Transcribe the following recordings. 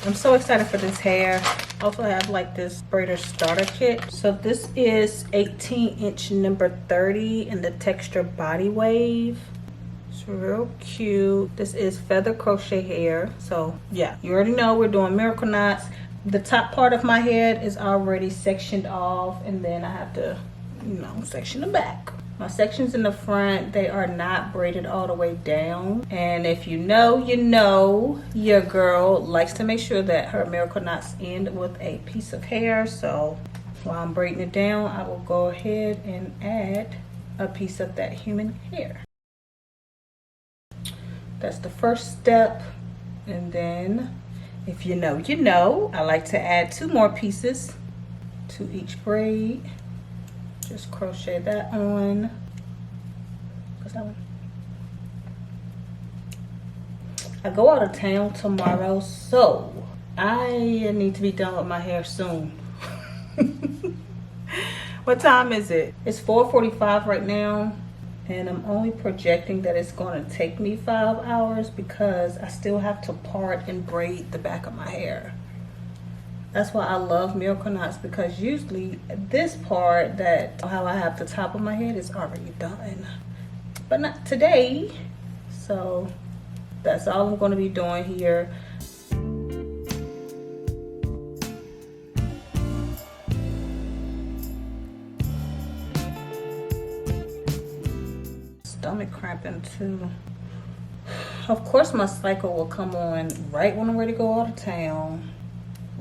I'm so excited for this hair. Also, I have like this braider starter kit. So this is 18-inch number 30 in the texture body wave. It's real cute. This is feather crochet hair. So yeah, you already know we're doing miracle knots. The top part of my head is already sectioned off, and then I have to, you know, section the back. My sections in the front, they are not braided all the way down. And if you know, you know, your girl likes to make sure that her miracle knots end with a piece of hair. So while I'm braiding it down, I will go ahead and add a piece of that human hair. That's the first step. And then, if you know, you know, I like to add 2 more pieces to each braid. Just crochet that on. What's that one? I go out of town tomorrow, so I need to be done with my hair soon. What time is it? It's 4:45 right now, and I'm only projecting that it's going to take me 5 hours because I still have to part and braid the back of my hair. That's why I love miracle knots, because usually this part, that how I have the top of my head, is already done, but not today. So that's all I'm going to be doing here. Stomach cramping too. Of course my cycle will come on right when I'm ready to go out of town.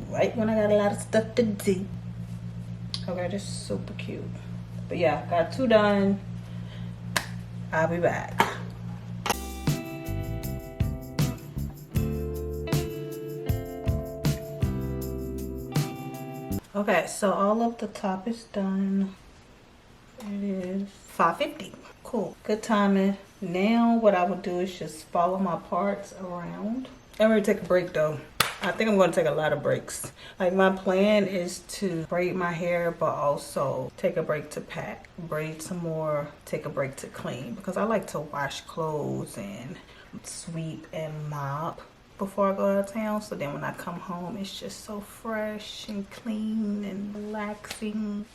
Right when I got a lot of stuff to do. Okay, this is super cute. But yeah, got 2 done. I'll be back. Okay, so all of the top is done. It is 5:50. Cool, good timing. Now what I would do is just follow my parts around. I'm ready to take a break though. I think I'm going to take a lot of breaks. Like, my plan is to braid my hair, but also take a break to pack, braid some more, take a break to clean, because I like to wash clothes and sweep and mop before I go out of town. So then when I come home, it's just so fresh and clean and relaxing.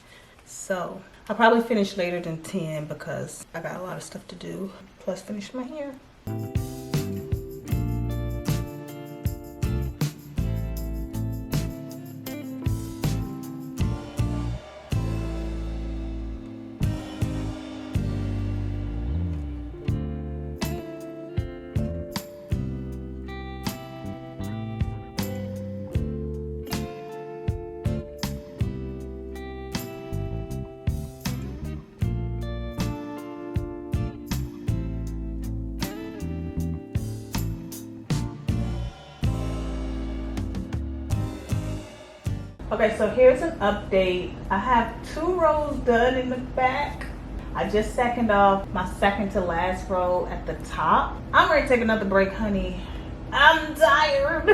So I'll probably finish later than 10 because I got a lot of stuff to do, plus finish my hair. Okay, so here's an update. I have 2 rows done in the back. I just seconded off my second to last row at the top. I'm ready to take another break, honey. I'm tired.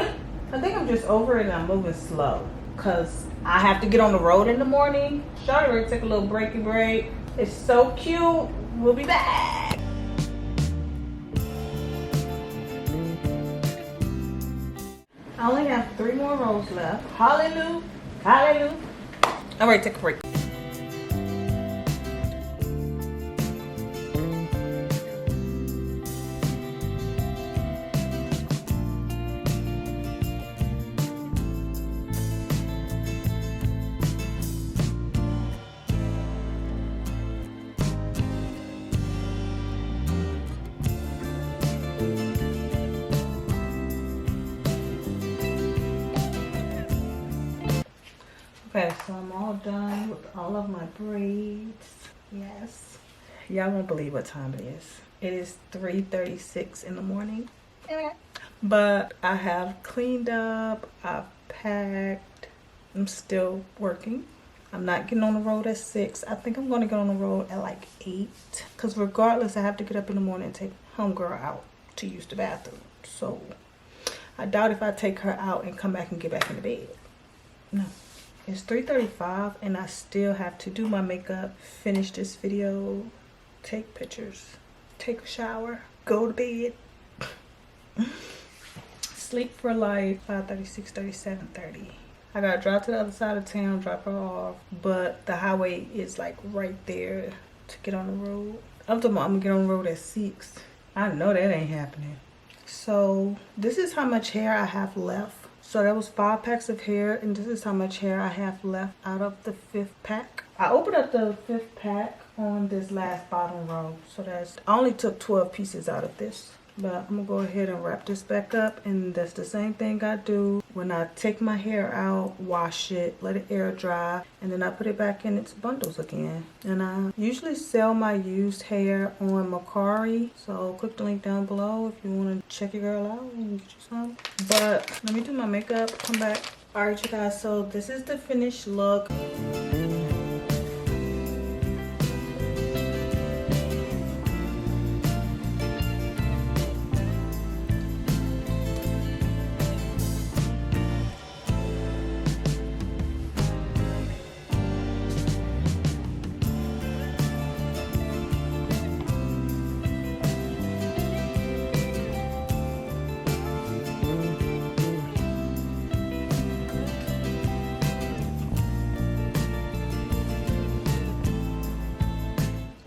I think I'm just over it and I'm moving slow because I have to get on the road in the morning. Shawty ready to take a little breaky break. It's so cute. We'll be back. I only have 3 more rows left. Hallelujah. Hallelujah. I'm ready to take a break. Okay, so I'm all done with all of my braids. Yes. Y'all won't believe what time it is. It is 3:36 in the morning. But I have cleaned up, I've packed. I'm still working. I'm not getting on the road at 6. I think I'm gonna get on the road at like 8. Cause regardless, I have to get up in the morning and take homegirl out to use the bathroom. So I doubt if I take her out and come back and get back in the bed. No. It's 3:35 and I still have to do my makeup, finish this video, take pictures, take a shower, go to bed. sleep for like 5:30, 6:30, 7:30. I gotta drive to the other side of town, drop her off, but the highway is like right there to get on the road. I'm talking about I'm gonna get on the road at 6. I know that ain't happening. So this is how much hair I have left. So that was 5 packs of hair, and this is how much hair I have left out of the 5th pack. I opened up the 5th pack on this last bottom row, so I only took 12 pieces out of this. But I'm gonna go ahead and wrap this back up, and that's the same thing I do when I take my hair out, wash it, let it air dry, and then I put it back in its bundles again. And I usually sell my used hair on Mercari, so click the link down below if you want to check your girl out and get you some. But let me do my makeup, come back. Alright you guys, so this is the finished look.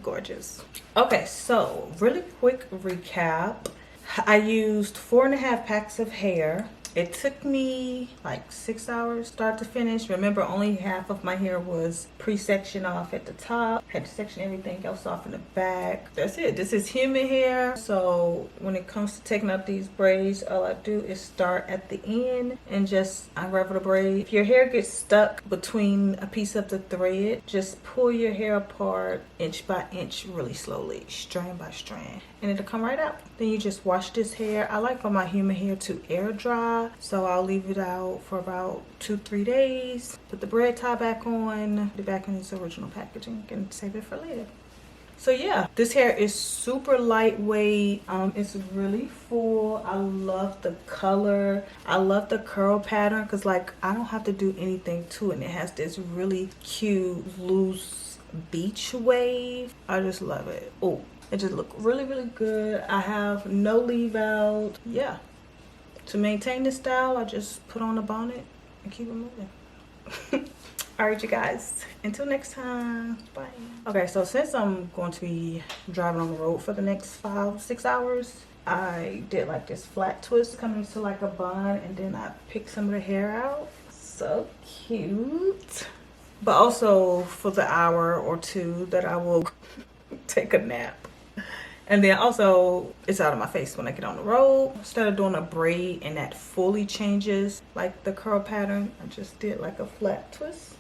Gorgeous. Okay, so really quick recap. I used 4.5 packs of hair. It took me like 6 hours start to finish. Remember, only half of my hair was pre-sectioned off at the top. Had to section everything else off in the back. That's it. This is human hair. So when it comes to taking out these braids, all I do is start at the end and just unravel the braid. If your hair gets stuck between a piece of the thread, just pull your hair apart inch by inch really slowly, strand by strand, and it'll come right out. Then you just wash this hair. I like for my human hair to air dry, so I'll leave it out for about 2-3 days. Put the braid tie back on, put it back in its original packaging, and save it for later. So yeah, this hair is super lightweight. It's really full. I love the color. I love the curl pattern because like I don't have to do anything to it. And it has this really cute loose beach wave. I just love it. Oh, it just looks really, really good. I have no leave out. Yeah. To maintain this style, I just put on a bonnet and keep it moving. Alright you guys, until next time, bye. Okay, so since I'm going to be driving on the road for the next 5-6 hours, I did like this flat twist coming to like a bun, and then I picked some of the hair out. So cute. But also for the hour or 2 that I will take a nap. And then also, it's out of my face when I get on the road. Instead of doing a braid and that fully changes like the curl pattern, I just did like a flat twist.